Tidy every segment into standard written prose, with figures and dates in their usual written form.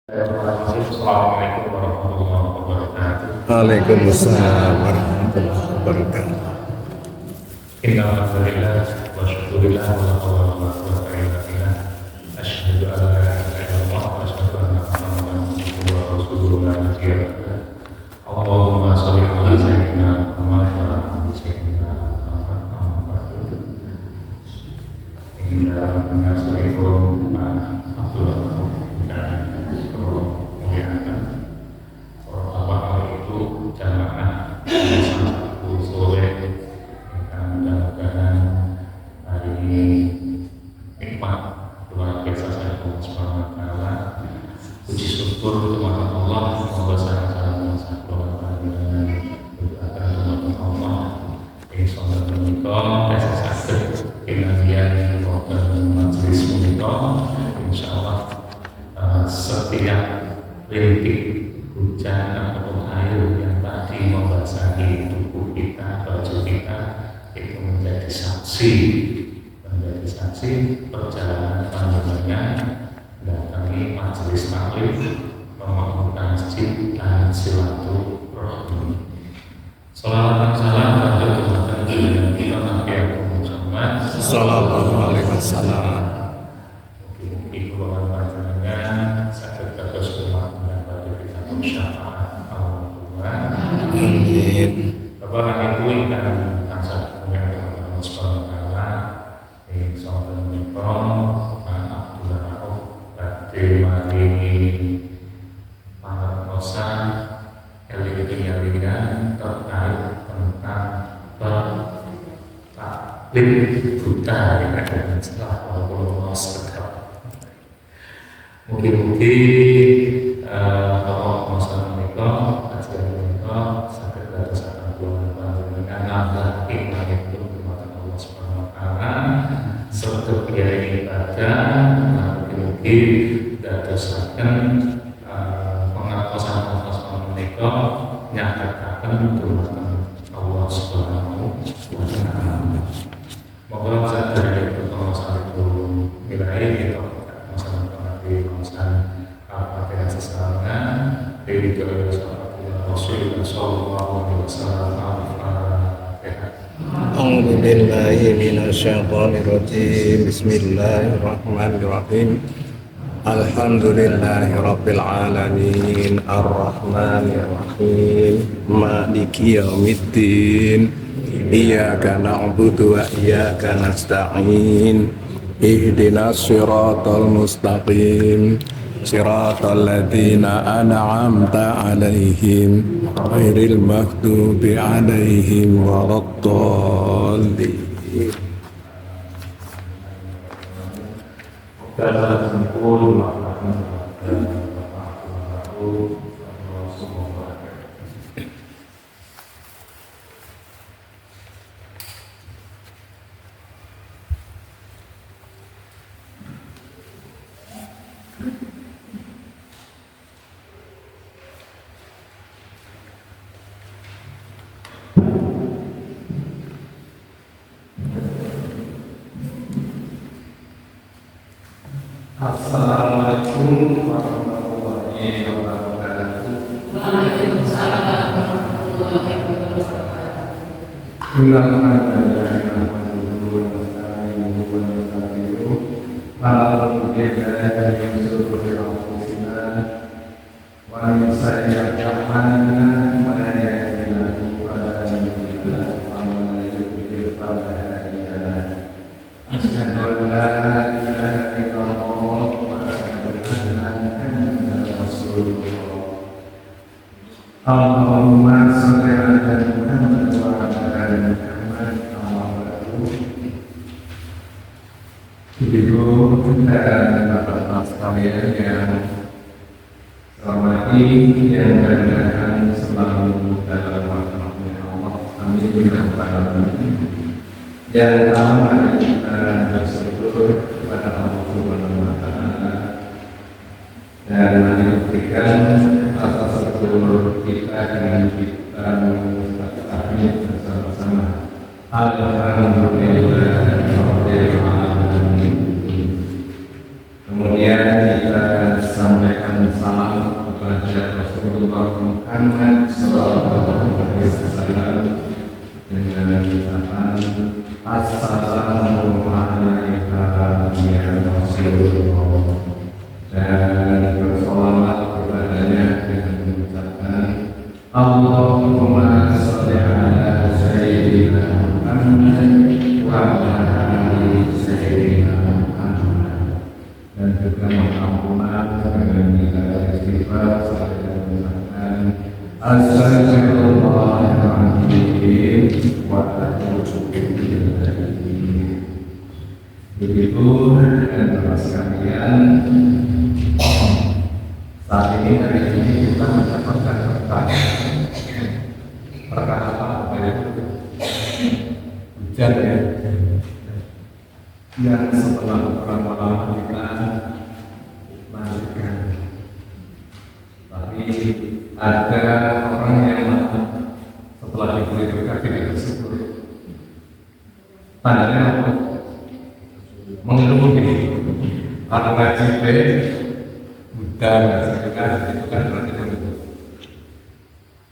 Assalamualaikum warahmatullahi wabarakatuh. Waalaikumsalam warahmatullahi wabarakatuh. Innalhamdulillah wa syukurillah wa la hawla wa la quwwata illa billah. Asyhadu an la ilaha illallah wa asyhadu anna Muhammadan abduhu wa rasuluhu la nabiyya ba'dah. Allahumma shalli ala sayyidina Muhammad wa ala ali sayyidina Muhammad. Amma ba'du. Inna nasrikum Abdullah dan muliakan. Apa hal itu jamaah satu sore dan mudah-mudahan hari ini nikmat luar biasa saya Allah Subhanahu wa taala. Puji syukur kepada Allah, semoga salam mendoakan Allah ini soal menikah desa sakit pengajian majelis menikah insyaallah setiap rintik hujan ataupun air yang tadi membasahi tubuh kita, baju kita itu menjadi saksi perjalanan panjenengan datangi majelis taklim, membangun masjid dan silaturahmi. Salawat dan salam pada junjungan kita Nabi Muhammad Sallallahu alaihi wasallam. Ibu bapak panjenengan sakit terus umat mendapat kita syafaat Allah. Amin. Bapak ibu ingkang tansah Allah Subhanahu wa taala ing sampun menika Abdullah Rauf badhe maringi pangertosan eling-elingan terkait tentang taklim buta yang setelah Allah sedekap. Mungkin-mungkin kalau masalah menika kajian menika saged dadosaken kula panjenengan nambah iman itu kepada Allah Subhanahu wa taala serta biaya ibadah mungkin dadosaken pengakosan menika nyatakaken dumateng Allah Subhanahu wa taala. Moga sadaya pengakosan itu nilai kita masalah pengerti masalah Al-Fatihah sesana dari Rasulullah sallallahu alaihi wasallam. Al-Fatihah. A'udzu billahi minasyaitonir rajim. Bismillahirrahmanirrahim. Alhamdulillahi rabbil alamin. Arrahmanir rahim. Maliki yaumiddin. Iyyaka na'budu wa iyyaka nasta'in. Ihdinas siratal mustaqim. Siratal ladzina an'amta 'alaihim ghairil maghdubi 'alaihim waladdallin. Dalam sempurna Assalamualaikum warahmatullahi wabarakatuh. Waalaikumsalam warahmatullahi wabarakatuh. Bismillahirrahmanirrahim. Allahumma sholli ala Muhammad wa ala ali Muhammad. Ibu dan bapak sekalian yang selama ini yang mudah-mudahan selalu dalam rahmat Allah. Amin ya rabbal alamin. Yang pertama kita bersyukur kepada Allah Subhanahu wa taala dan menyaksikan atas syukur kita dengan kita mengucapkan bersama-sama alhamdulillah rabbil alamin. Kemudian kita sampaikan salam salam kepada Rasulullah Muhammad sallallahu alaihi wasallam dengan ucapan Assalamu alayka ya Rasulullah, dan bersolawat kepadanya dengan mengucapkan Allahumma sholli ala sayyidina Muhammad wa ala ali sayyidina Muhammad, dan juga mengampunkan dengan minta istighfar serta mengucapkan Astagfirullahaladzim wa atubu ilaih. Begitu dan sekalian, saat ini hari ini kita mendapatkan berkah apa ya? Hujan ya, yang setelah beberapa lama kita lanjutkan. Tapi ada orang yang setelah diberi berkah tidak bersyukur. Tandanya apa? Mengeluh ini. Kalau ngaji udah ngajikan itu kan berarti mengeluh.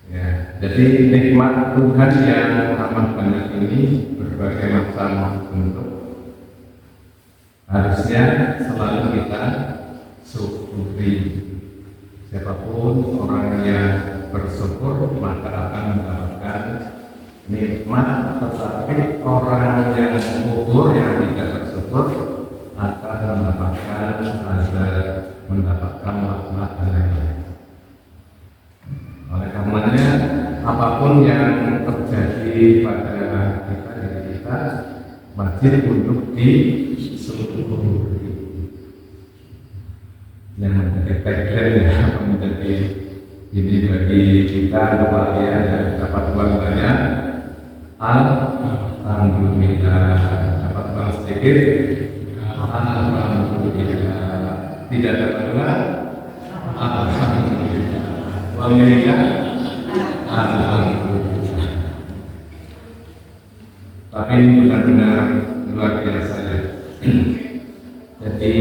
Ya, jadi nikmat Tuhan yang amat banyak ini berbagai macam bentuk. Harusnya selalu kita syukuri. Siapapun orang yang bersyukur maka akan mendapatkan nikmat, tetapi orang yang kufur, yang tidak bersyukur akan mendapatkan laknat dan lain-lain. Oleh karenanya apapun yang terjadi pada kita wajib untuk disyukuri. Yang menjadi tagline ya, menjadi ini bagi kita kebahagiaan yang dapat uang banyak, alhamdulillah. Dapat uang sedikit, alhamdulillah. Tidak dapat uang, alhamdulillah. Uang miliar, alhamdulillah. Tapi ini benar-benar luar biasa ya. Jadi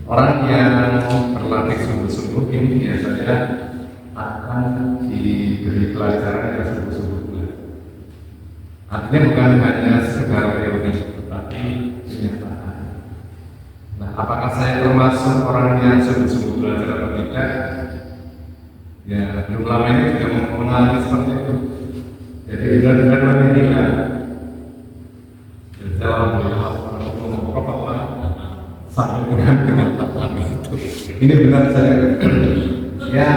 orang yang berlatih sungguh-sungguh ini biasanya akan diberi pelajaran yang sungguh-sungguh. Artinya bukan hanya sekedar teori, tetapi kenyataan. Nah, apakah saya termasuk orang yang sungguh-sungguh belajar atau tidak? Ya, belum lama ini juga mengalami seperti itu. Jadi benar-benar meninggal. Sampai dengan tapan itu. Ini benar saya. Ya,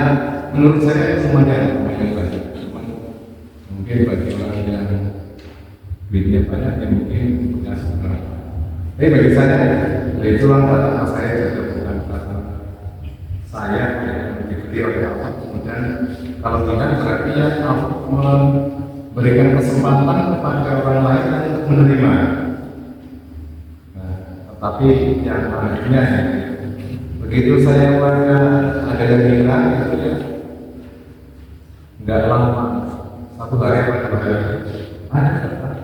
menurut saya semuanya baik. Mungkin bagi orang yang duitnya banyak, yang mungkin punya seberapa. Tapi bagi saya, itu kata saya juga bukan kata saya yang diberi oleh Allah. Kemudian kalau tidak berarti ya Allah memberikan kesempatan kepada orang lain untuk menerima. Tapi yang anehnya begitu saya warga ada yang hilang gitu ya, nggak lama, satu hari atau 2 hari ada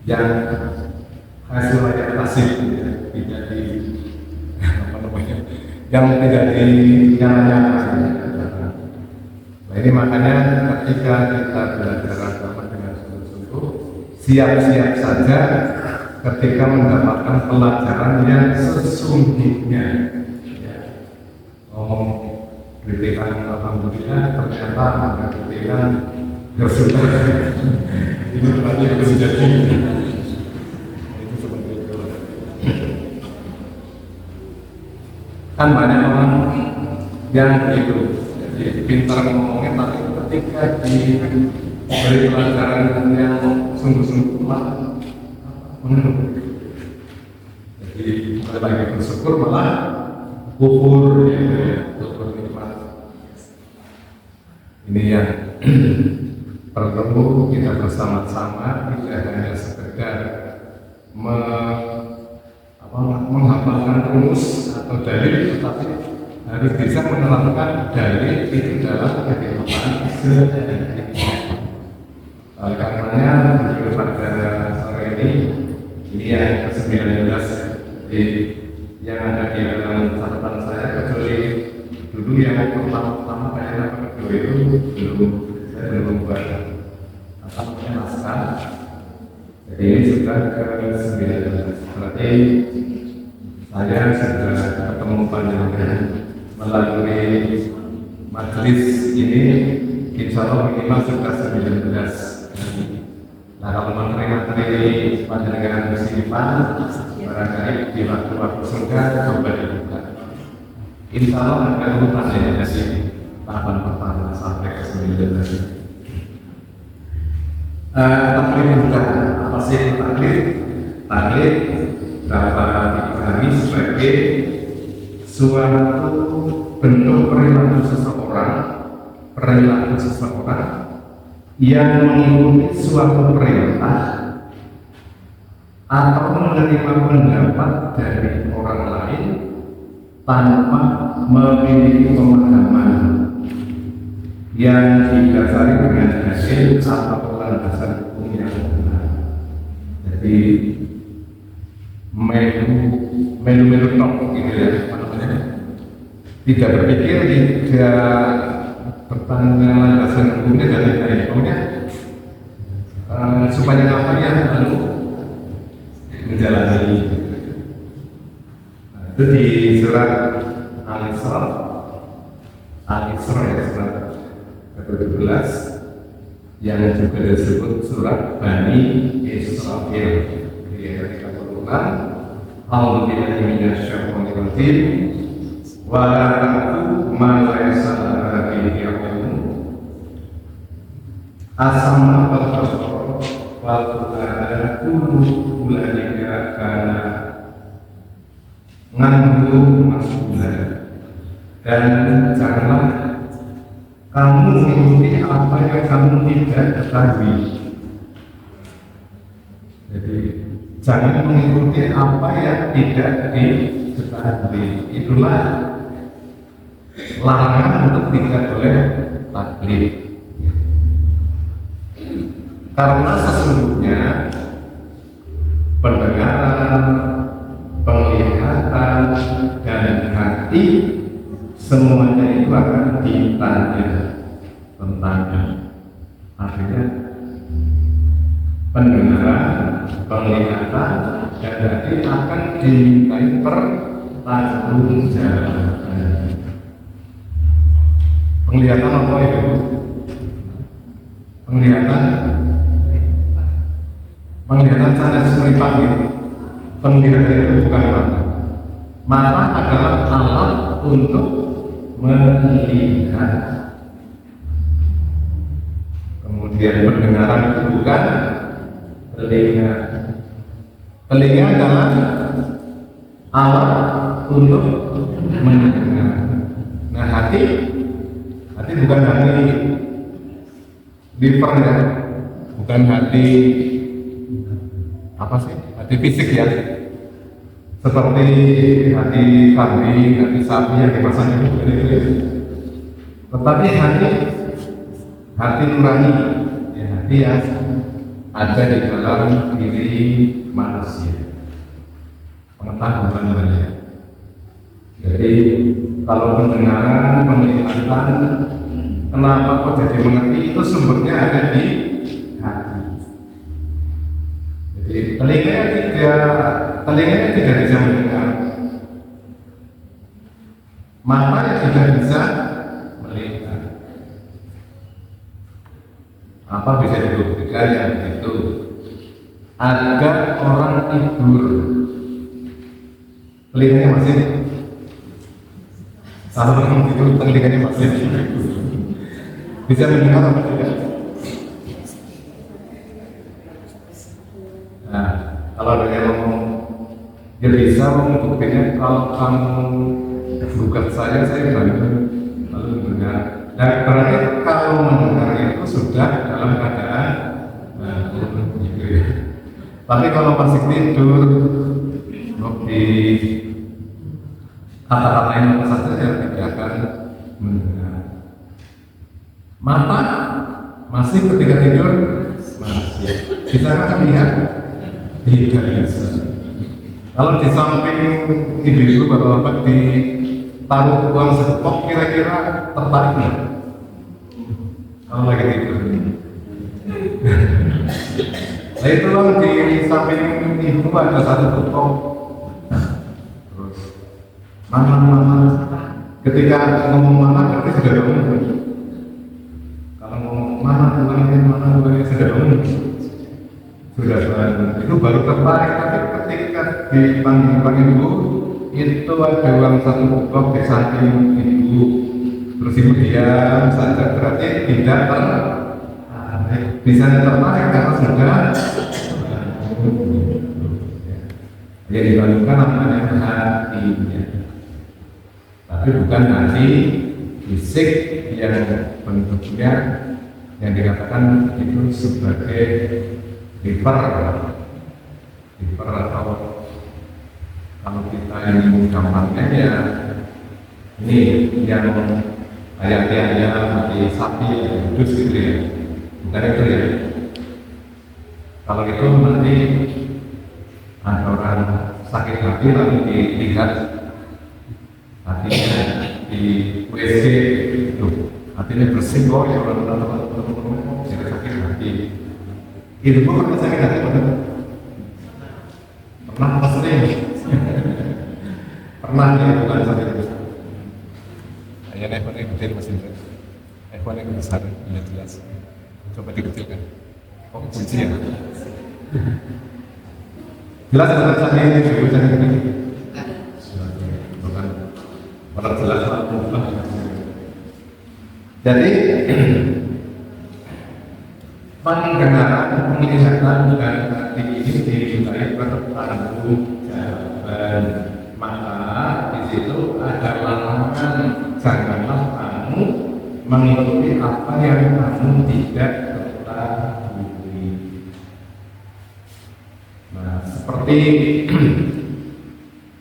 yang hasilnya pasif ya, tidak di apa namanya, yang tidak dinyala-nyala. Nah ini makanya ketika kita belajar agama dengan sungguh-sungguh, siap-siap saja ketika mendapatkan pelajaran yang sesungguhnya. Kritikan alhamdulillah, ternyata ada kritikan bersyukur. Ini berarti belum jadi. Itu seperti itu. Kan banyak orang yang begitu, jadi pintar ngomongnya, tapi ketika diberi pelajaran yang sungguh-sungguh jadi lagi bersyukur malah kufur ya, kufur nikmat. Ini yang perlu kita bersama-sama, tidak hanya sekedar menghafalkan rumus atau dalil, tetapi harus bisa menerapkan dalil itu dalam kehidupan sehari-hari. Oleh karenanya pada sore ini yang ke-19 yang ada di dalam catatan saya, kecuali yang pertama saya kedua itu saya belum membuat naskah. Jadi ini sudah ke-19, berarti saya sudah ketemu panjenengan melalui majelis ini, insya Allah minimal sudah 19. Nah, kalau materi-materi panjenengan di sini Pak, barangkali di waktu-waktu senggang coba dibuka. Insya Allah akan urutan ya dari tahapan pertama sampai ke 19. Taklid bukan apa sih taklid? Taklid dapat dipahami sebagai suatu bentuk perilaku seseorang yang mengikuti suatu perintah atau menerima pendapat dari orang lain tanpa memiliki pemahaman yang didasari dengan hasil atau landasan hukum yang benar. Jadi melu tok gitu ya, apa namanya? Tidak berpikir, tidak bertanya landasan hukumnya dan lain-lain. Pokoknya supaya apa ya lalu menjalani. Itu di surat Al-Isra ya, surat ke-17 yang juga disebut surat Bani Israil. Di ayat 36, A'udzubillahi minasyaitonir rajim. Wa la taqfu ma laysa laka bihi ilmun. Asama al-basar wa tu'ala kullu ulaika kana nganggu mas'ulah. Dan janganlah kamu mengikuti apa yang kamu tidak ketahui. Jadi jangan mengikuti apa yang tidak diketahui. Itulah larangan untuk tidak boleh taklid. Karena sesungguhnya pendengaran, penglihatan, dan hati semuanya itu akan ditanya tentangnya. Artinya pendengaran, penglihatan, dan hati akan dimintai pertanggungjawaban. Penglihatan apa itu? Penglihatan sana semeripat gitu. Penglihatan itu bukan mata. Mata adalah alat untuk melihat. Kemudian pendengaran itu bukan telinga. Telinga adalah alat untuk mendengar. Nah, hati bukan hati liver ya, bukan hati apa sih? Hati fisik ya. Seperti hati kambing, hati sapi yang dipasang itu bukan itu. Tetapi hati nurani, ya, hati yang ada di dalam diri manusia. Pengetahuan namanya. Jadi kalau pendengaran, penglihatan, kenapa kok jadi mengerti, itu sumbernya ada di hati. Jadi telinganya tidak bisa mendengar, mata tidak bisa melihat. Apa bisa dibuktikan yang begitu? Ada orang tidur, telinganya masih, kalau orang tidur telinganya masih bisa mendengar apa tidak? Nah, kalau ada yang ngomong dia bisa membuktikan, kalau kamu bukan saya bantu lalu mendengar. Dan berarti kalau mendengar itu sudah dalam keadaan gitu ya. Tapi kalau masih tidur, di kata-kata yang apa saja yang tidak akan mendengar. Mata masih ketika tidur masih bisa kan lihat? Tidak bisa. Kalau di samping ibu-ibu bapak-bapak di taruh uang sekepok kira-kira tertarik nggak? Kalau lagi tidur. Nah itu loh di samping ibu ada satu kepok. Terus mana ketika ngomong mana berarti sudah bangun. Kalau ngomong mana ulangnya sudah bangun. Sudah bangun. Itu baru tertarik, tapi ketika dipanggil ibu itu ada uang satu kepok di samping ibu. Terus ibu diam saja, berarti tidak bisa tertarik karena sudah ya dibangunkan namanya hatinya, tapi bukan hati fisik yang bentuknya yang dikatakan itu sebagai liver atau kalau kita ingin gampangnya ya ini yang kayak ayam, mati sapi, kudus gitu ya, bukan itu ya. Kalau itu nanti ada orang sakit hati lalu dilihat hatinya di WC itu, hatinya bersih kok ya orang tidak sakit hati. Itu pun pernah sakit hati pernah apa sering? Pernah ya, bukan sakit hati. Ya, iPhone yang kecil masih berat. iPhone yang besar tidak jelas. Coba dikecilkan. Oh, kunci ya. Jelas benar saya ini bukan orang jelas jadi pendengaran penglihatan dan hati ini dimulai bertanggung jawaban. Maka di situ ada larangan janganlah kamu mengikuti apa yang kamu tidak ketahui. Nah, seperti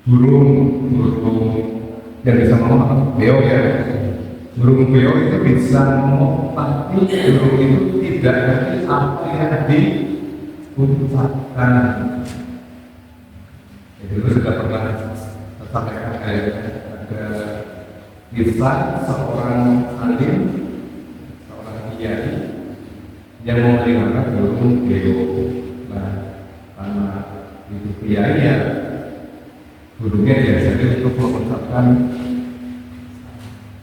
burung yang bisa ngomong beo ya. Burung beo itu bisa ngomong, tapi burung itu tidak ngerti apa yang diucapkan. Itu sudah pernah sampaikan ada kisah seorang alim, seorang kiai yang memelihara burung beo. Nah, karena itu kiai ya burungnya biasanya untuk mengucapkan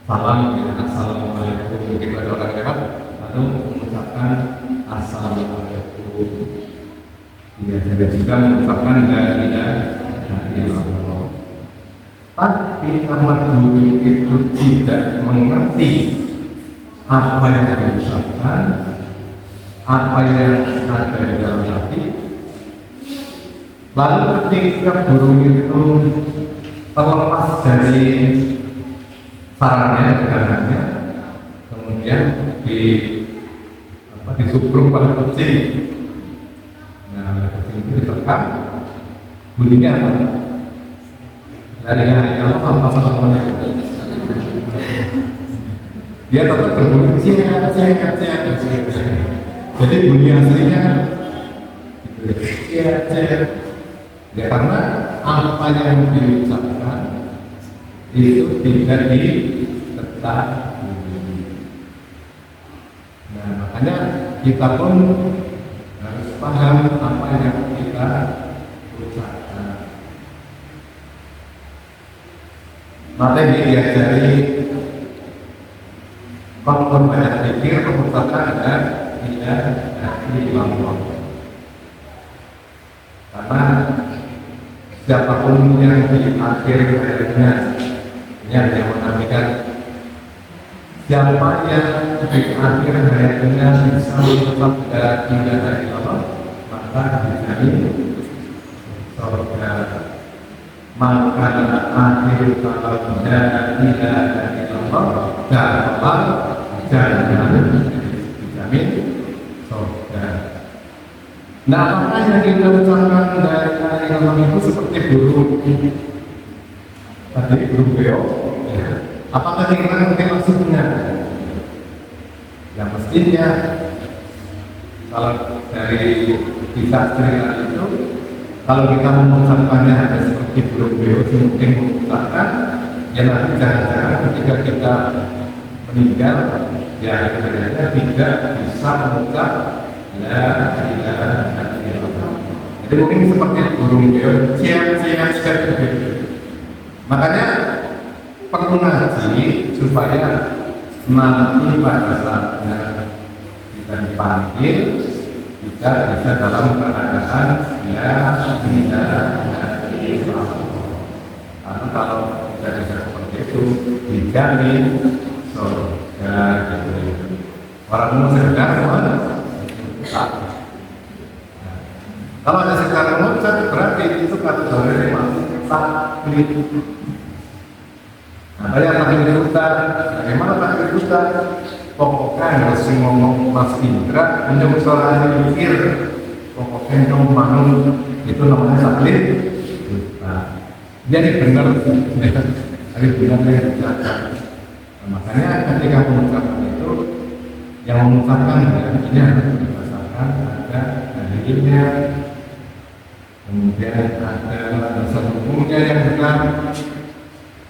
salam, assalamualaikum, mungkin ada orang lewat lalu mengucapkan assalamualaikum. Ya, jadi juga mengucapkan la ilaha illallah. Tapi karena guru itu tidak mengerti apa yang diucapkan, apa yang ada di dalam hati, lalu ketika burung itu terlepas dari sarangnya, pegangannya, kemudian disubruk pada kucing. Nah, kucing itu ditekan, bunyinya apa? Dari yang apa dia tetap berbunyi sehat. Jadi bunyi aslinya sehat. Ya karena apa yang diucapkan itu tidak diketahui. Nah, makanya kita pun harus paham apa yang kita ucapkan. Makanya diajari bangun banyak pikir, mengucapkan dan tidak dilakukan. Karena siapapun yang di akhir hayatnya yang menantikan, siapa yang di akhir hayatnya bisa mengucap dan tidak dilakukan, maka dijamin surga. Maka akhir kalaunya tidak dilakukan, dapat jangan dijamin surga. Nah, apa yang kita ucapkan dari dalam itu seperti burung tadi, burung beo. Apakah kita ngerti maksudnya? Ya mestinya kalau dari kisah cerita itu, kalau kita mengucapkannya ada seperti burung beo, mungkin mengucapkan ya nanti jangan-jangan ketika kita meninggal ya akhirnya tidak bisa mengucap la ilaha illallah. Jadi mungkin seperti burung beo siap makanya perlu ngaji supaya nanti pada saatnya kita dipanggil kita bisa dalam keadaan ya tidak. Karena kalau kita bisa seperti itu dijamin surga gitu. Orang muslim kalau ada sekarang muslim berarti itu kategori masuk taklid. Ada yang taklid Ustaz, bagaimana taklid Ustaz? Pokoknya harus ngomong Mas Indra untuk soal mikir pokoknya dong bangun itu namanya taklid. Jadi benar makanya ketika mengucapkan itu yang mengucapkan ini harus berdasarkan ada dalilnya, kemudian ada dasar hukumnya yang benar.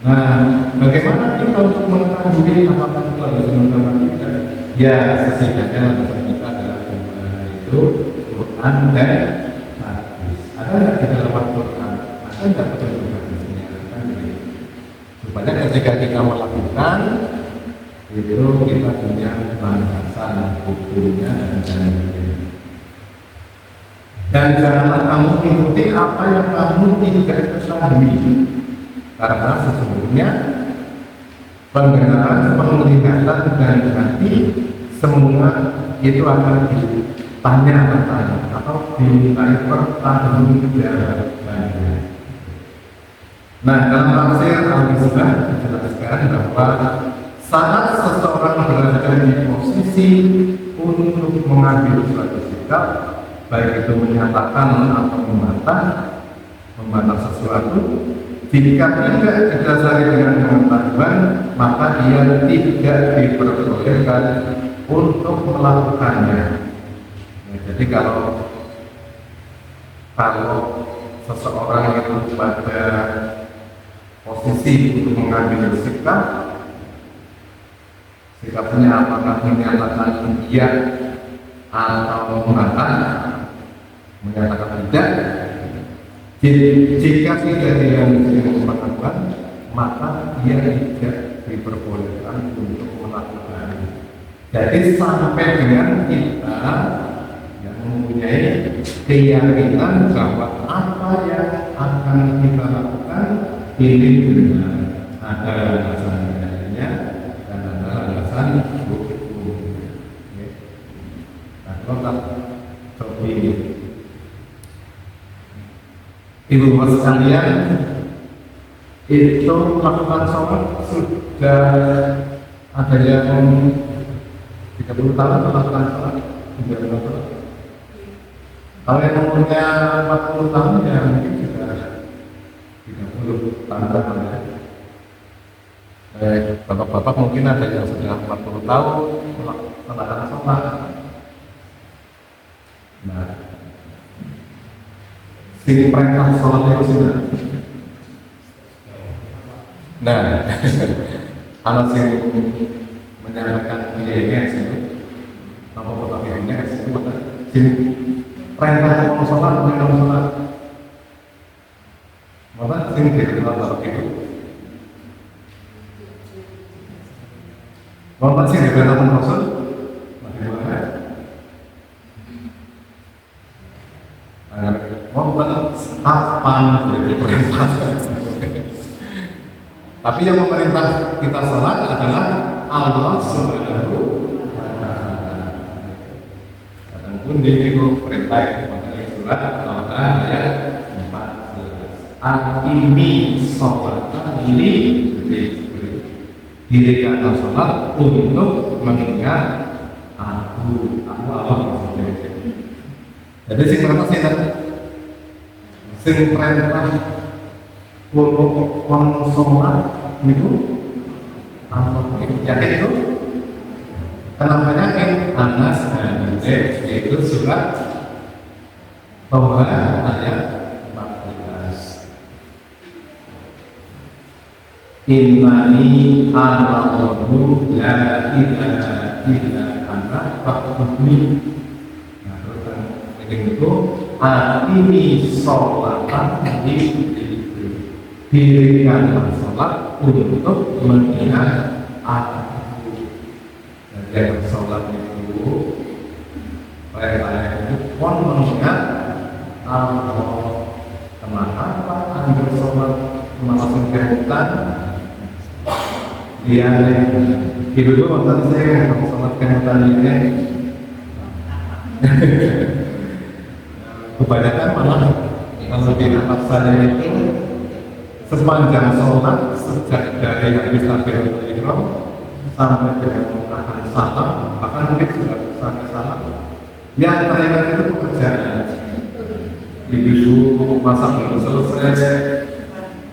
Nah, bagaimana kita untuk mengetahui apakah itu harus mengucapkan kita? Ya, setidaknya dasar kita adalah itu Quran dan hadis. Ada nggak di dalam Quran? Ada nggak betul-betul hadisnya? Supaya ketika kita melakukan itu kita punya landasan hukumnya dan dalilnya. Dan janganlah kamu ikuti apa yang kamu tidak ketahui, karena sesungguhnya pendengaran, penglihatan dan hati semua itu akan ditanya atau dimintai pertanggungjawabannya. Nah, dalam tafsir Al-Misbah dijelaskan bahwa saat seseorang berada di posisi untuk mengambil suatu sikap, baik itu menyatakan atau membantah sesuatu, jika tidak didasari dengan pengetahuan, maka dia tidak diperbolehkan untuk melakukannya. Ya, jadi kalau seseorang itu pada posisi untuk mengambil sikapnya apakah menyatakan iya atau menyatakan tidak. Jika tidak dengan pengetahuan, maka dia tidak diperbolehkan untuk melakukan. Jadi sampai dengan kita yang mempunyai keyakinan bahwa apa yang akan kita lakukan ini benar, ada alasan dalilnya dan ada alasan hukumnya. Nah, kalau seperti ini, ibu bapak sekalian, itu melakukan sholat sudah ada yang 30 tahun melakukan sholat, 30 tahun. Kalau yang umurnya 40 tahun ya mungkin sudah 30 tahun ya. Bapak-bapak mungkin ada yang sudah 40 tahun melakukan sholat. Nah, sing perintah sholat itu sudah. Nah, anak sing menyampaikan idenya itu, apa idenya itu, sing perintah sholat, maka sing dikenal sholat itu, maka sing dikenal sholat, bagaimana? Kapan dari perintah? Tapi yang memerintah kita sholat adalah Allah Subhanahu wa Ta'ala. Adapun di perintah mengenai surat Al-Baqarah ayat 14. Aqimi sholata dirikan sholat untuk mengingat aku Allah. Jadi sing perintah wong sholat itu apa yakin itu? Kenapa yakin? Anas yaitu surat Taubah ayat 14. innani ana Allahu la ilaha illa ana fa'budni. Nah, terus yang itu ini sholatan dirikanlah sholat untuk mengingat aku. Dan sholat itu perintahnya itu pun mengingat Allah. Kenapa Anda sholat melakukan kehutan? Dia dulu waktu saya mau sholat kehutan ini kebanyakan malah kalau di tempat saya itu sepanjang sholat sejak dari habis takbiratul ihram sampai dengan akan salam, bahkan mungkin sudah sampai salam, yang terakhir itu pekerjaan. Ibu masak belum selesai,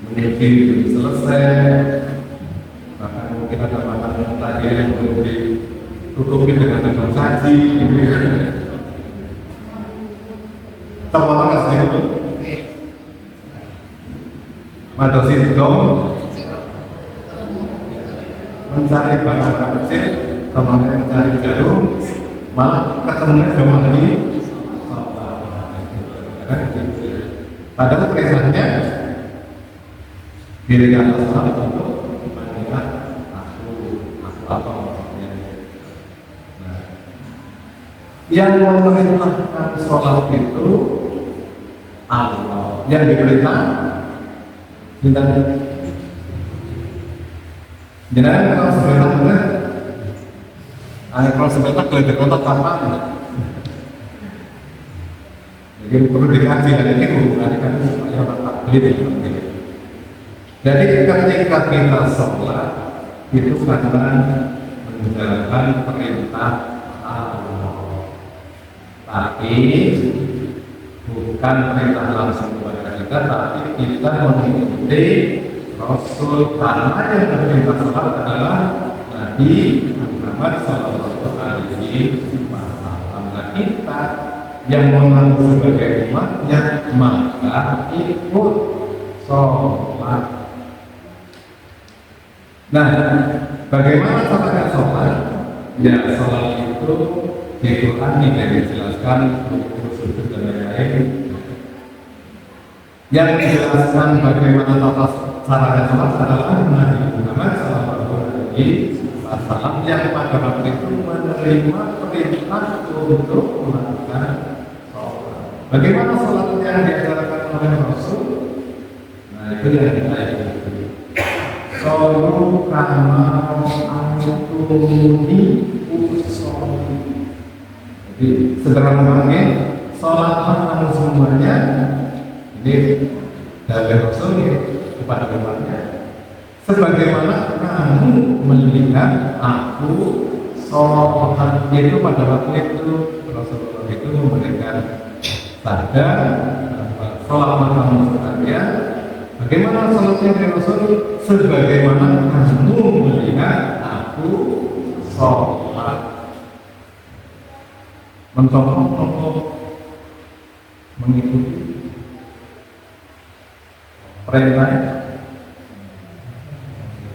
menyuci belum selesai, bahkan mungkin ada makanan tadi yang belum ditutupi dengan daun saji. Coba kasih itu. Madosi dong mencari barang kecil, temannya mencari jarum, malah ketemunya cuma lagi. Padahal kesannya dirikan sholat untuk mengingat aku apa maksudnya. Nah, yang memerintahkan sholat itu Allah, yang diperintah bintang. Jangan kalau sebenarnya, kalau sebenarnya kelihatan kontak tanpa. Jadi perlu dikaji dan ini hubungannya kan supaya tak beli. Jadi ketika kita sholat itu karena menjalankan perintah Allah, tapi bukan perintah langsung kepada kita, tapi kita mengikuti Rasul karena yang perintah sholat adalah Nabi Muhammad SAW. Nah, kita yang mengaku sebagai umatnya maka ikut sholat. Nah, bagaimana caranya sholat? Ya, sholat itu di Quran tidak dijelaskan untuk sujud dan lain-lain. Yang dijelaskan bagaimana tata caranya sholat adalah Nabi Muhammad SAW yang pada waktu itu menerima perintah untuk melakukan sholat. Bagaimana sholat yang diajarkan oleh Rasul? Nah, itu yang kita ikuti. Solu kama antuni usoli. Jadi sederhananya sholat kamu semuanya ini dari Rasul kepada umatnya. Sebagaimana kamu melihat aku sholat itu pada waktu itu Rasulullah itu memberikan tanda sholat kamu sekalian. Bagaimana sholatnya dari Rasul? Sebagaimana kamu melihat aku sholat. Mencontoh mengikuti perintah.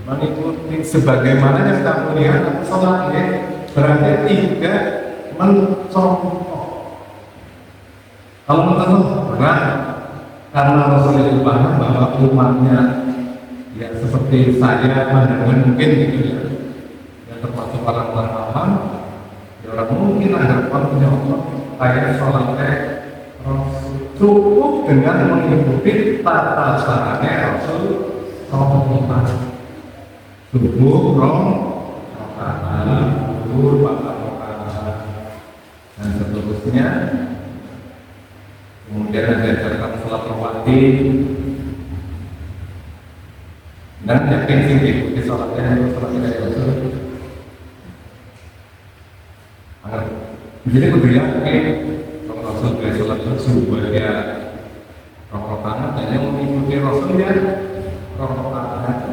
Mengikuti sebagaimana yang kamu lihat aku sholat ya, berarti tidak mencontoh. Kalau mencontoh berat karena Rasul itu paham bahwa umatnya ya seperti saya pandangan mungkin gitu ya, yang termasuk orang-orang awam, ya orang mungkin ada orang kayak sholatnya Rasul cukup dengan mengikuti tata caranya Rasul sholat. Subuh, rakaat, zuhur, 4 rakaat, dan seterusnya. Kemudian ada ajarkan sholat rawatib, dan yakin sih diikuti sholatnya dari Rasul. Jadi kudu yakin kalau Rasul dari sholat subuh dia rakaat, dan yang mengikuti Rasul dia rakaat.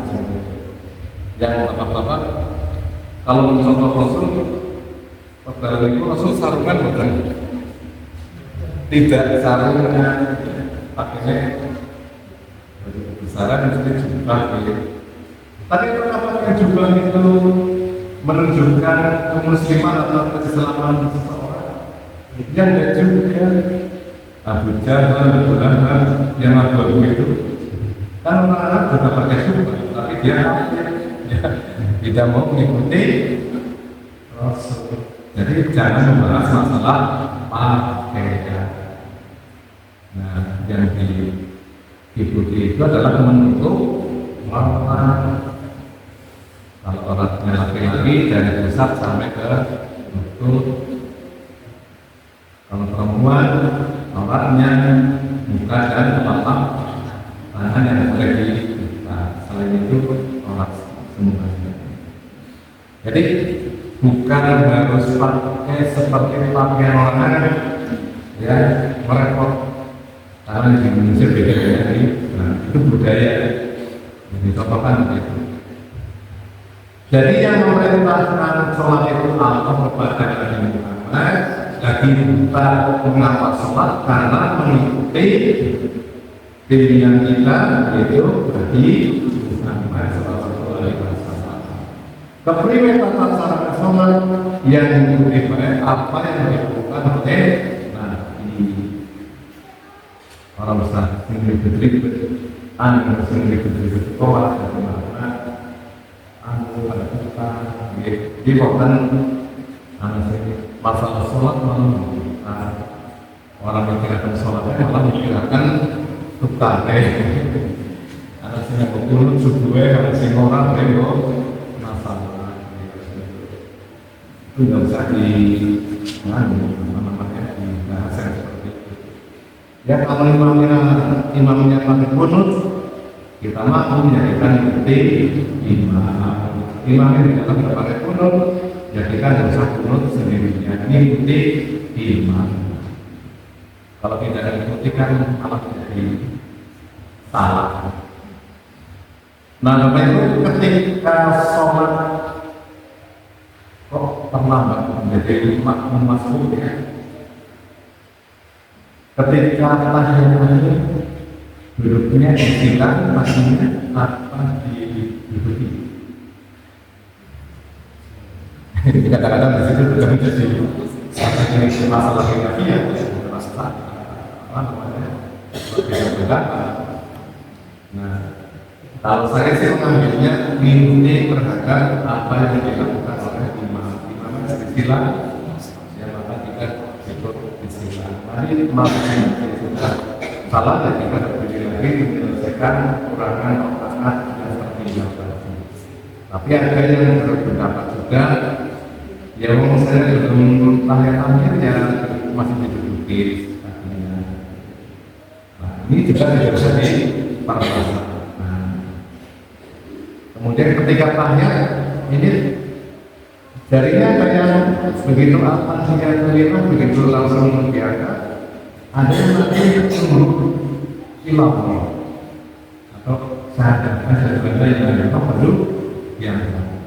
Yang apa-apa kalau mencontoh Rasul pada itu Rasul sarungan bukan tidak sarungan pakainya baju besaran mesti jubah gitu Tapi apakah juga itu menunjukkan kemusliman atau keislaman seseorang? Ya enggak juga. Abu Jahal, Abu Lahab, yang abu itu kan orang-orang juga pakai syubhat, tapi dia tidak mau mengikuti Rasul. Jadi jangan membahas masalah pakaian. Nah, yang diikuti itu adalah menutup aurat. Kalau auratnya laki-laki dari pusat sampai ke lutut. Kalau perempuan auratnya muka dan telapak tangan yang boleh dibuka. Selain itu aurat semuanya. Jadi bukan harus pakai seperti pakaian orang ya merepot. Karena di Indonesia beda dari itu budaya yang dicontohkan begitu. Jadi yang memerintahkan sholat itu Allah kepada Nabi Muhammad lagi kita mengapa sholat karena mengikuti pilihan kita yaitu Nabi Muhammad SAW. Kepriwe tata cara sholat yang diikuti baik apa yang dilakukan oleh Nabi. Orang besar sendiri anak sendiri sekolah dan mana anu pada kita di waktu anak sendiri masalah sholat malah orang mikirkan sholatnya malah mikirkan tukar anak sendiri berkurun subuhnya kalau sing orang itu masalah itu nggak usah di namanya di bahasa seperti itu. Ya kalau imamnya pakai kunut, kita makmum ya kita ikuti imam. Imamnya tidak pakai kunut, ya kita nggak usah kunut sendirinya, ikuti imam. Kalau tidak ikuti kan malah jadi salah. Nah, namanya itu ketika sholat kok terlambat menjadi makmum masuk ya. Ketika tahiyat duduknya disilang, pastinya apa diduduki. Kadang-kadang di situ juga menjadi masalah lagi ya, masalah apa namanya beda-beda. Nah, kalau saya sih mengambilnya mengikuti terhadap apa yang dilakukan oleh imam. Imamnya disilang, ya maka kita ikut disilang. Tadi maksudnya sudah salah dan kita berdiri lagi menyelesaikan kekurangan otak dan seperti yang tadi. Tapi ada yang berpendapat juga, ya wong saya belum tanya-tanya ya masih diduduki kakinya. Nah, ini juga tidak bisa dipermasalahkan. Nah, kemudian ketika tanya ini jarinya kayak begitu apa sih yang begitu langsung membiarkan ada yang nanti sungguh hilang atau sadar ada benda yang apa perlu yang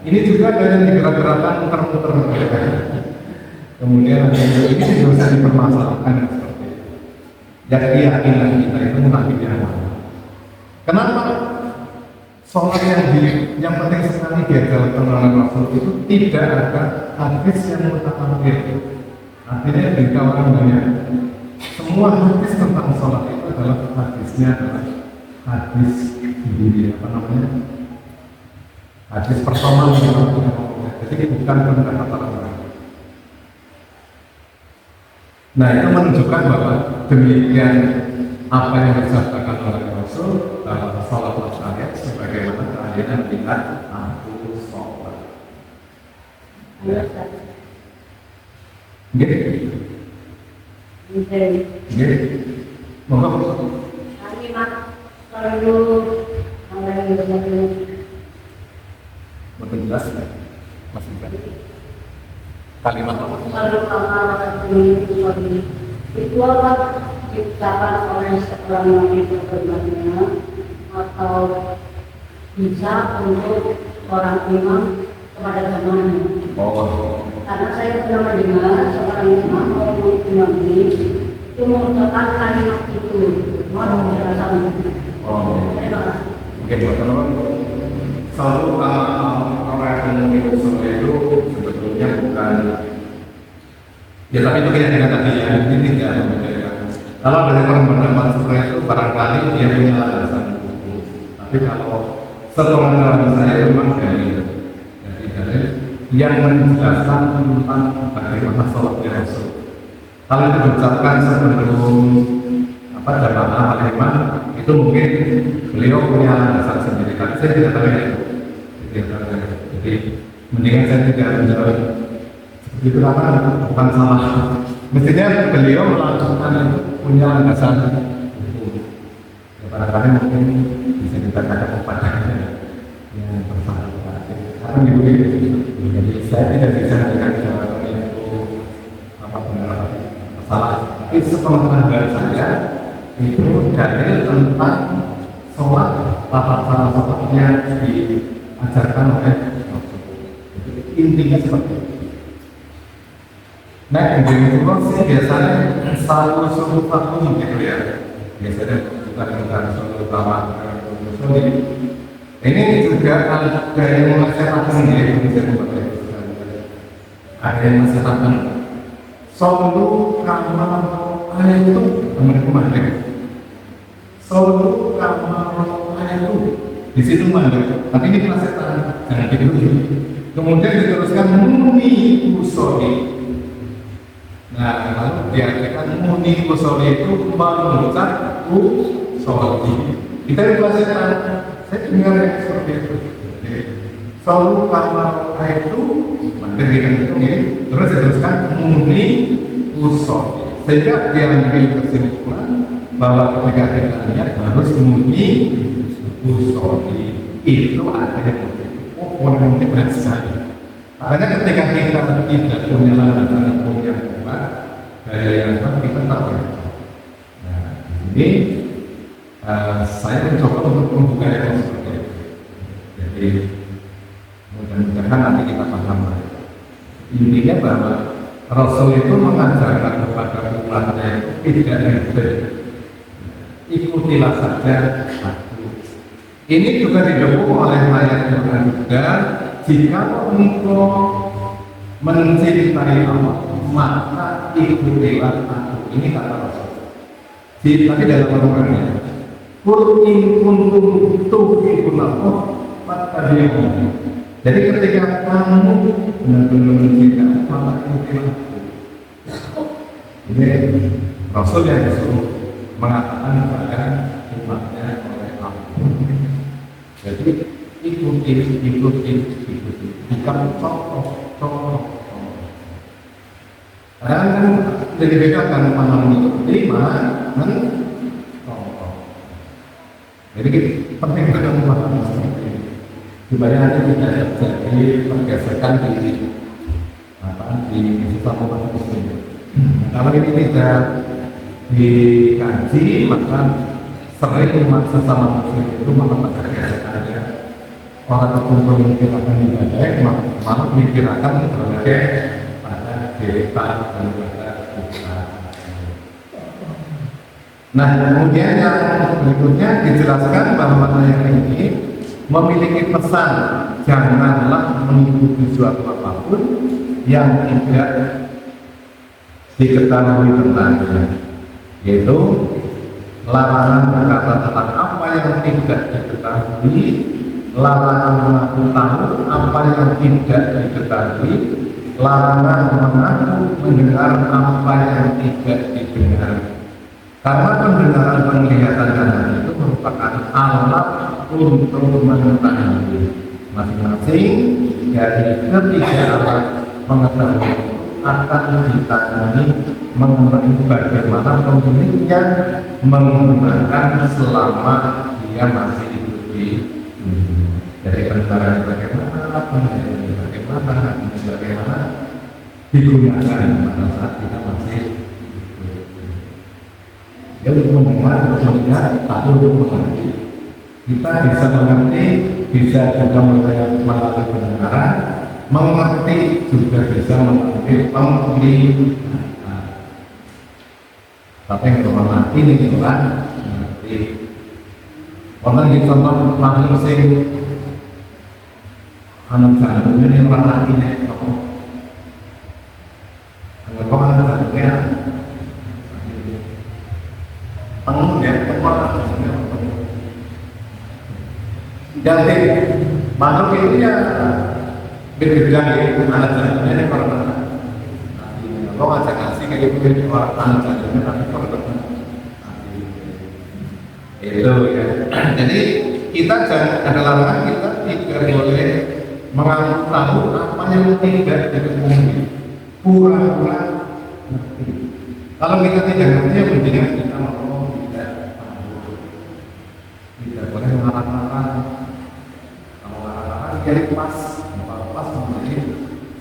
ini juga ada yang digerak-gerakan muter-muter kemudian ada yang ini juga bisa dipermasalahkan seperti itu. Jadi keyakinan kita itu mengambil yang mana? Kenapa sholat yang penting sekali diajarkan oleh Rasul itu tidak ada hadis yang mutawatir. Artinya jika orang banyak semua hadis tentang sholat itu adalah hadisnya adalah hadis di apa namanya hadis pertama jadi bukan pendapat orang lain. Nah itu menunjukkan bahwa demikian apa yang disabdakan oleh Rasul dalam sholat masyarakat sebagaimana keadaan kita aku sholat. Ya. Gitu. Monggo. Kalimat perlu Betul jelas ya? Masih kan? Kalimat apa? itu apa diciptakan oleh seorang nabi berbenarnya atau bisa untuk orang imam kepada zamannya. Oh. Karena saya pernah mendengar seorang imam maupun imam ini itu mengucapkan kalimat itu mau menjelaskan. Oh. Oke, buat teman-teman. selalu orang yang usul itu sebetulnya bukan ya, tapi itu yang tadi ya, ini tidak membedakan. Kalau dari teman-teman saya itu barangkali dia punya alasan buku, tapi kalau setelah saya memang dari yang menjelaskan tentang bagaimana sholatnya Rasul. Kalau itu diucapkan sebelum jamaah Al-Iman, itu mungkin beliau punya alasan sendiri, tapi saya tidak tahu itu. Jadi mendingan saya tidak menjawab seperti itu karena bukan salah. Mestinya beliau melakukan itu punya alasan. Ya, barangkali mungkin bisa dikatakan kepada yang bersangkutan. Karena begitu. Jadi saya tidak bisa memberikan jawaban itu apa benar masalah. Tapi sepengetahuan saya itu dalil tentang sholat tata cara sholatnya diajarkan oleh intinya seperti itu. Nah, yang kedua sih biasanya selalu suruh vakum gitu ya. Biasanya bukan suruh utama. Ini juga ada yang masyarakat ya, ada yang masyarakat. Solu kamar itu teman-teman. Solu kamar itu di situ mana? Tapi ini masyarakat jangan dulu. Kemudian diteruskan muni usoli. Nah, lalu diartikan muni usoli itu mengucap usoli. Kita dibacakan. Saya dengar yang seperti itu. Selalu kamar itu mendirikan itu ini terus diteruskan muni usol, sehingga diambil kesimpulan bahwa ketika kita lihat harus muni usol itu ada yang orang yang berat sekali. Karena ketika kita tidak punya landasan hukum yang kuat, gaya yang kuat kita tahu. Nah, ini saya mencoba untuk membuka yang seperti itu. Jadi mudah-mudahan nanti kita paham. Intinya bahwa Rasul itu mengajarkan kepada umatnya tidak ribet, ikutilah saja aku. Ini juga didukung oleh ayat Quran juga. Jika engkau mencintai Allah, maka ikutilah aku. Ini kata Rasul. Tapi dalam Al-Quran Qul in kuntum tuhibbunallah fattabi'uni. Jadi ketika kamu benar-benar mencintai maka ikutilah. Ini Rasul yang disuruh mengatakan kepada umatnya oleh Allah. Jadi ikuti, bukan contoh. Karena kan jadi bedakan mana mengikuti, mana mencontoh. Jadi penting banget memahami seperti ini supaya nanti tidak terjadi pergesekan di sesama umat muslim. Kalau ini tidak dikaji, maka sering umat sesama muslim itu malah pergesekannya. Orang terkumpul memikirkan ibadah, malah memikirkan berbagai pada depan dan pada kita. Nah, kemudian yang berikutnya dijelaskan bahwa ayat ini memiliki pesan janganlah mengikuti suatu apapun yang tidak diketahui tentangnya, yaitu larangan berkata tentang apa yang tidak diketahui, larangan mengaku tahu apa yang tidak diketahui, larangan mengaku mendengar apa yang tidak didengar. Karena pendengaran, penglihatan dan hati itu merupakan alat untuk mengetahui. Masing-masing dari ketiga alat mengetahui akan ditangani mengenai bagaimana pemiliknya menggunakan selama dia masih hidup di dunia. Dari pendengaran bagaimana digunakan pada saat kita masih ya, untuk mendengar, untuk melihat, atau untuk mengerti. Kita bisa mengerti, bisa juga melalui pendengaran, mengerti juga bisa melalui penglihatan. Tapi yang mengerti ini orang mengerti. Orang di contoh makhluk sing anak jantungnya ini orang hatinya apa? Kalau anak jantungnya penuh ya, kepala jantungnya penuh. Jadi makhluk itu ya beda-beda ya, anak jantungnya ini orang. Kalau ngajak ngasih kayak gitu orang anak jantungnya tapi orang. Itu ya. Jadi kita jangan ada larangan, kita tidak boleh menganggap tahu apa yang tidak diketahui, pura-pura ngerti. Kalau kita tidak ngerti, ya mendingan kita ngomong tidak tahu. Tidak boleh mengarang-arang. Kalau mengarang-arang jadi pas menjadi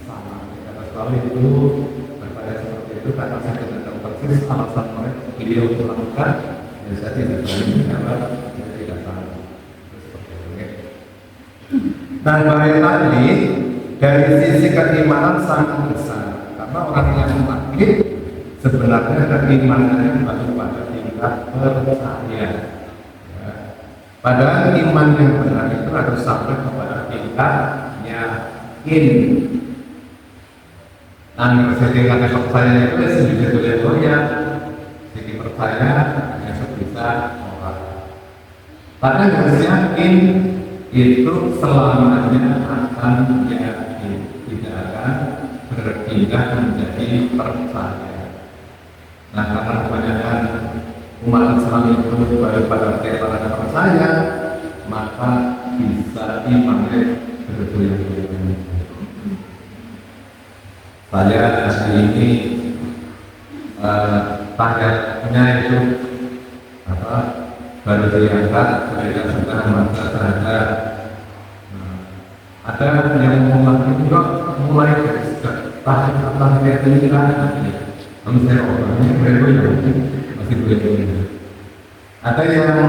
salah. Kita tahu itu berpada seperti itu karena saya tidak tahu persis alasan mereka beliau melakukan. Ya saya tidak tahu kenapa saya tidak tahu. Nah, bahaya tadi dari sisi keimanan sangat besar karena orang yang sakit sebenarnya keimanannya baru pada tingkat percaya. Ya. Padahal iman yang benar itu harus sampai kepada tingkat yakin. Nah, tingkat percaya itu sedikit boleh goyah, sedikit percaya hanya sebisa orang. Karena harus yakin itu selamanya akan yakin, tidak akan berpindah menjadi percaya. Nah, karena kebanyakan umat Islam itu baru pada percaya, maka bisa imannya bergoyang-goyang. Saya hari ini tanya itu apa? Baru diangkat, kemudian sudah masa ada yang mulai juga mulai tahap yang ini kan, namun saya orangnya masih boleh. Ada yang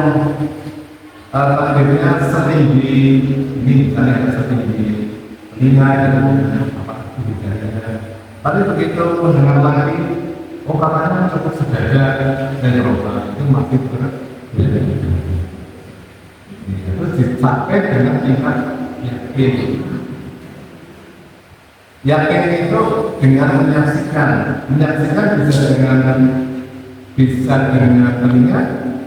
targetnya setinggi ini, misalnya setinggi telinga itu apa bicaranya. Tapi begitu mendengar lagi, oh katanya cukup sedada dan roba itu masih berat. Terus dicapai dengan tingkat yakin. Yakin itu dengan menyaksikan bisa dengan telinga,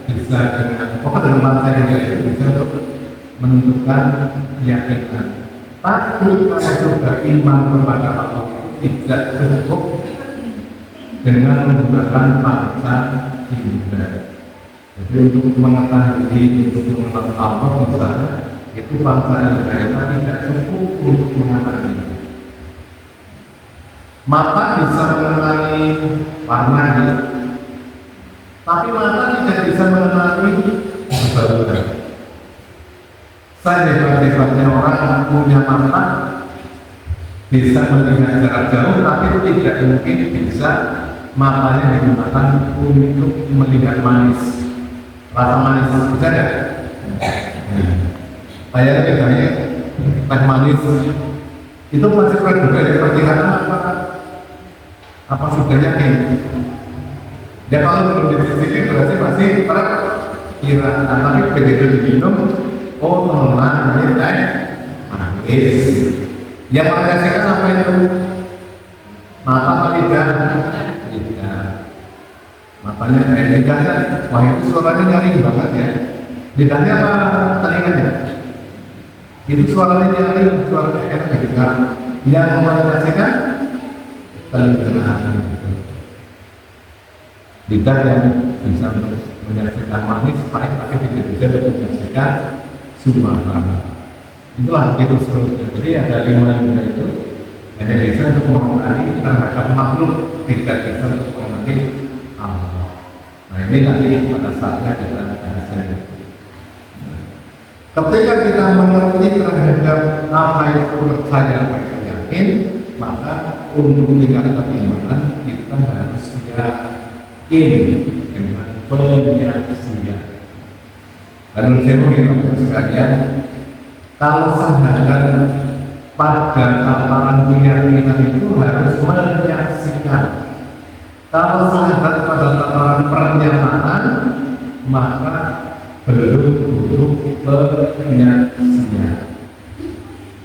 bisa dengan pokoknya dengan mata itu bisa untuk menentukan keyakinan. Tapi kalau sudah iman kepada Allah tidak cukup dengan menggunakan panca indera. Jadi untuk mengetahui, untuk mengenal Allah misalnya, itu bangsa Israel tidak cukup untuk mengetahui. Mata bisa mengenali warnanya, tapi mata tidak bisa mengenali kebetulan. Saya hebat-hebatnya orang punya mata bisa melihat jarak jauh, tapi tidak mungkin bisa matanya digunakan untuk melihat manis. Rasa manis bisa tidak? Saya bedanya teh manis itu masih juga dari perkiraan apa sudah yakin? Ya kalau belum dicicipin berarti masih perkiraan. Tapi begitu diminum, oh teman ini teh manis. Yang menyaksikan apa itu? Mata apa tidak? Tidak. Matanya lidahnya, wah itu suaranya nyaring banget ya. Lidahnya apa telinganya? Itu suaranya nyaring, suaranya enak gitu kan. Yang menyaksikan telinga. Lidah yang bisa menyaksikan manis, pahit tapi tidak bisa menyaksikan suara. Itulah itu seterusnya. Jadi ada 5 indera itu hanya bisa untuk mengenali terhadap makhluk, tidak bisa untuk mengenali Allah. Nah ini nanti pada saatnya kita bahasnya. Ketika kita mengerti terhadap apa itu percaya dan yakin, maka untuk tingkat keimanan kita harus yakin dengan penyaksian. Dan saya mengingatkan sekalian, kalau sadar pada tataran keyakinan itu harus menyaksikan. Kalau sadar pada tataran pernyataan, maka belum butuh penyaksian.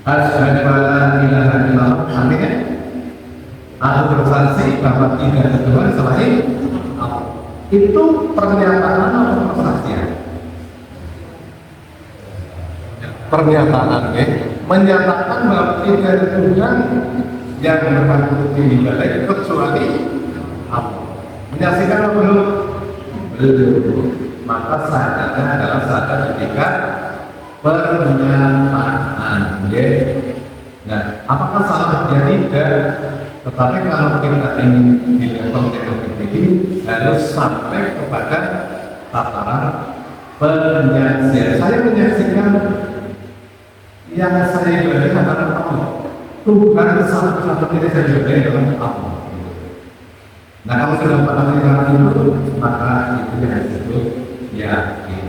Asyhadu an la ilaha illallah, artinya aku bersaksi bahwa tidak ada Tuhan selain Allah. Itu pernyataan atau persaksian? Pernyataan, ya. Menyatakan bahwa tidak ada Tuhan yang berhak diibadahi kecuali Allah. Menyaksikan apa belum? Belum. Maka syaratnya adalah syarat ketika pernyataan, ya. Nah, apakah salah? Ya tidak. Tetapi kalau kita ingin di level teknologi ini harus sampai kepada tataran penyaksian. Saya menyaksikan yang saya ibadahi adalah Allah. Tuhan satu-satunya saya ibadahi adalah Allah. Nah, kalau sudah pada pikiran itu, maka itu yang disebut yakin.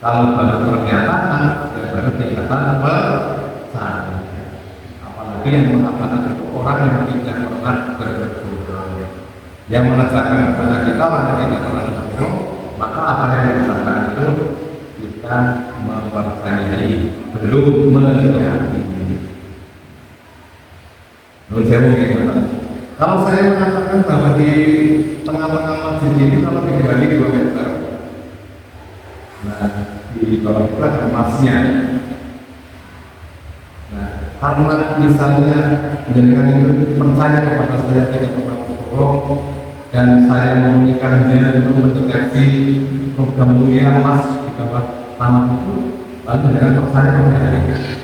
Kalau baru pernyataan, ya baru tingkatan persaksian. Apalagi yang mengatakan itu orang yang tidak pernah berbohong, yang menegakkan kepada kita orang yang tidak pernah berbohong, maka apa yang dikatakan itu kita mempercayai, belum meyakini. Menurut saya mungkin kalau saya mengatakan bahwa di tengah-tengah masjid ini kalau dikali 2 meter, nah di bawah itu ada emasnya. Nah, karena misalnya dengan itu percaya kepada saya tidak pernah berbohong dan saya memberikannya untuk mendeteksi program mulia emas di bawah tanah itu, lalu dengan percaya kepada saya.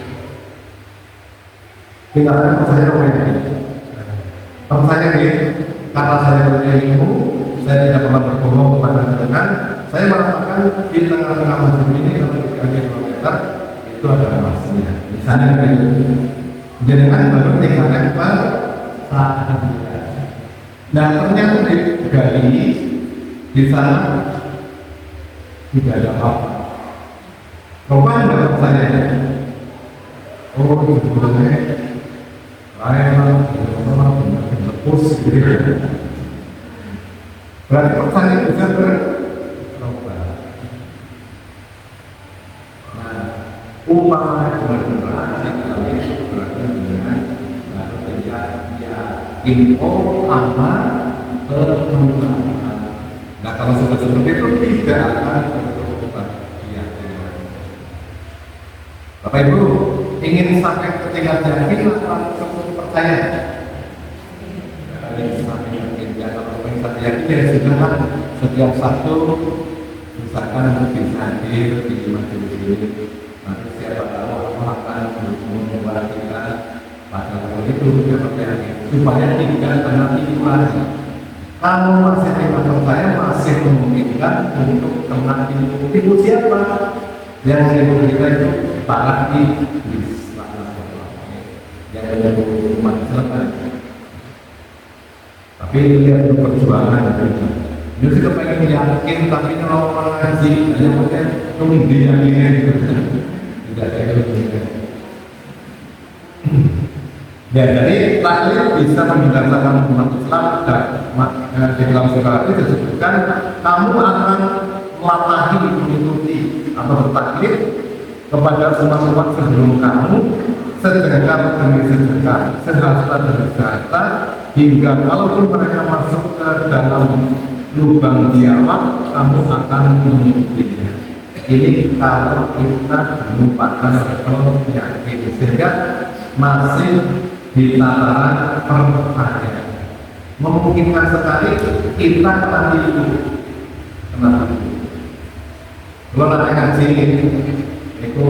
Kita akan percaya kepada saya. Percaya ini, karena saya punya ilmu, saya tidak pernah berbohong kepada Tuhan. Saya merasakan di tengah-tengah masjid ini kalau dikali 2 meter itu ada emasnya. Misalnya begitu. Jangan baru tinggalkan persaksian. Nah, ternyata digali di sana tidak ada apa-apa. Coba anda percaya? Oh, itu sebenarnya lain lepus gitu. Berarti pertanyaan bisa berubah. Nah, umpamanya benar-benar kita berarti dengan info sama perubahan. Nah, kalau sudah seperti itu tidak akan berubah. Bapak Ibu ingin sampai ke tingkat yakin atau percaya? Yakin sudah setiap satu misalkan bisa hadir di majelis ini, nanti siapa tahu Allah akan membuat kita pada waktu itu supaya tidak kena tipu lagi. Kalau masih tidak percaya masih memungkinkan untuk kena tipu siapa? Yang tipu kita itu para iblis, yang ada umat Islam. Tapi lihat perjuangan itu. Dia sudah pengen yakin, tapi kalau orang ngaji, hanya pakai tunggu diyakini. Tidak ada gitu. Ya, jadi taklid bisa membinasakan umat Islam. Dan di dalam surah itu disebutkan kamu akan melatahi, mengikuti atau bertaklid kepada umat-umat sebelum kamu, sedekah demi sedekah, sehasta demi sehasta, hingga kalaupun mereka masuk ke dalam lubang dialog, kamu akan mengikutinya. Ini kalau kita melupakan level yakin, sehingga masih di tataran percaya. Memungkinkan sekali kita akan diikut. Kenapa? Kalau nanti ngaji itu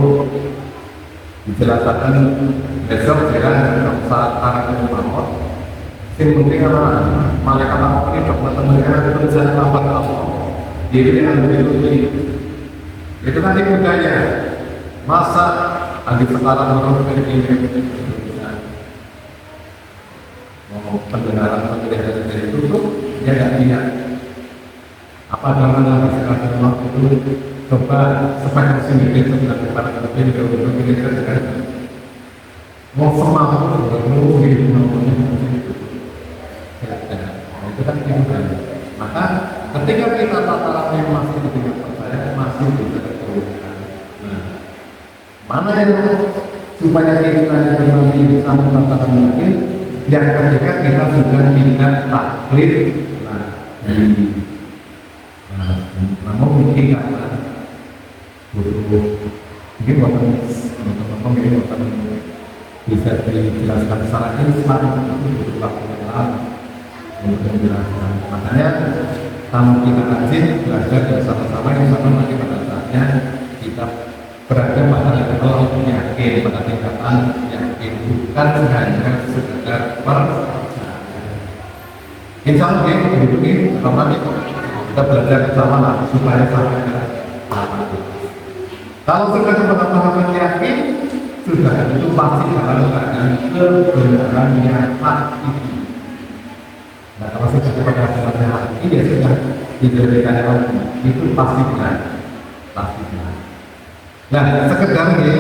dijelaskan besok dengan saat para ulama. Yang penting adalah malaikat Allah ini teman-teman kerja lawan Allah. Jadi dengan begitu itu nanti budaya masa lagi sekarang orang ini mau pendengaran dari itu dia nggak lihat apa namanya sekarang waktu itu coba sepanjang sendiri sebelah depan tapi juga untuk ini kan mau semampu bertemu di itu kan kehidupan. Maka ketika kita tatarannya masih tidak percaya, masih tidak teruskan. Nah, mana yang supaya kita yang bisa mengatakan mungkin yang ketika kita sudah tidak taklid lagi. Namun mungkin karena butuh mungkin teman-teman ini akan bisa dijelaskan secara instan itu butuh waktu yang lama untuk menjelaskan. Makanya tamu kita rajin belajar bersama-sama yang sama nanti pada saatnya kita berada pada level yakin, pada tingkatan yakin, bukan hanya sekedar percaya. Insya Allah ini kita belajar bersama lah supaya sampai ke tahap itu. Kalau sudah pada tahap yakin, sudah itu pasti akan ada kebenaran yang pasti. Nah, kalau sudah pada tahap ini ya sudah dijadikan lagi, itu pasti benar, pasti benar. Nah, sekedarnya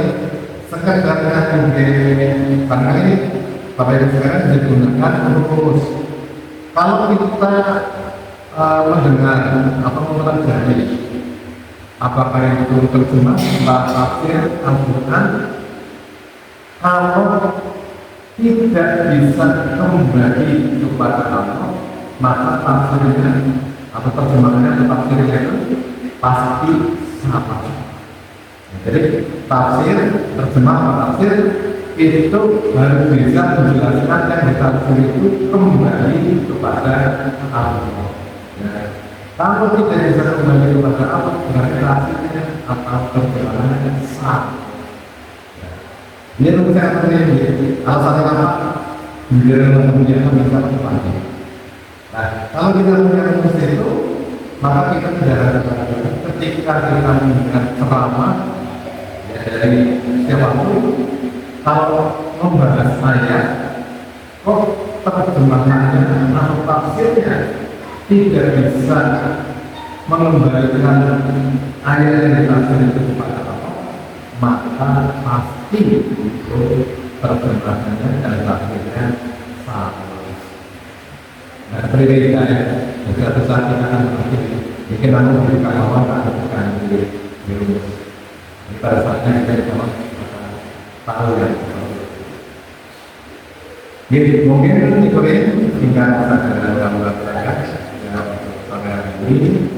mungkin karena ini Bapak Ibu sekarang digunakan terus. Kalau kita mendengar atau mempelajari apakah itu terjemah tafsir Al-Quran, kalau tidak bisa kembali kepada Allah, maka tafsirnya atau terjemahannya atau tafsirnya itu pasti sama. Jadi tafsir, terjemah atau tafsir itu harus bisa menjelaskan yang ditafsir itu kembali kepada Allah. Kalau tidak bisa kembali kepada Allah, berarti tafsirnya atau terjemahannya salah. Ini rumus yang penting. Alasannya apa? Biar kemudian bisa kembali. Nah, kalau kita punya rumus itu, maka kita tidak ada ketika kita mendengar ceramah dari siapapun, kalau membahas saya, kok terjemahannya atau tafsirnya tidak bisa mengembalikan ayat yang ditafsir itu kepada Allah, maka pasti itu terjemahannya dan tafsirnya salah. Nah, berbeda ya. Suatu saat kita akan mungkin aku memberikan awal bukan di rumus. Pada saatnya kita bisa tahu ya. Jadi mungkin itu tinggal saja dalam masyarakat pada hari ini.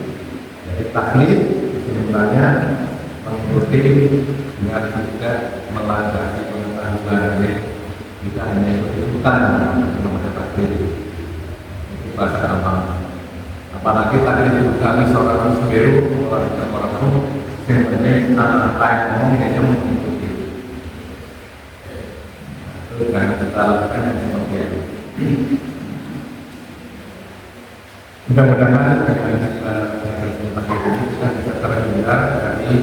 Jadi taklid sebenarnya mengikuti dengan tidak melandasi pengetahuan. Kita hanya ikut-ikutan mengenai taklid. Itu bahasa gampang. Apalagi tadi kami seorang sebiru orang sebenarnya apa yang ngomong kayaknya mengikuti. Itu jangan kita lakukan yang seperti itu. Mudah-mudahan kita bisa terhindar dari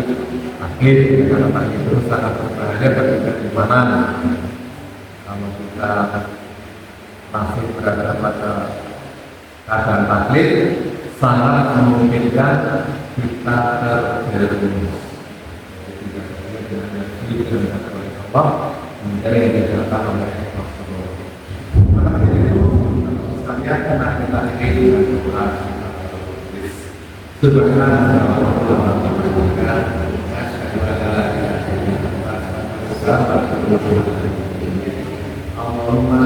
akhir karena tadi itu sangat berbahaya ketika di mana kalau kita masih berada pada keadaan taklid sangat memungkinkan kita terjerumus. Jadi Allah menjadi yang dijelaskan oleh Rasulullah. Maka itu sekalian karena kita ini Al-Quran Subhanallah Allahumma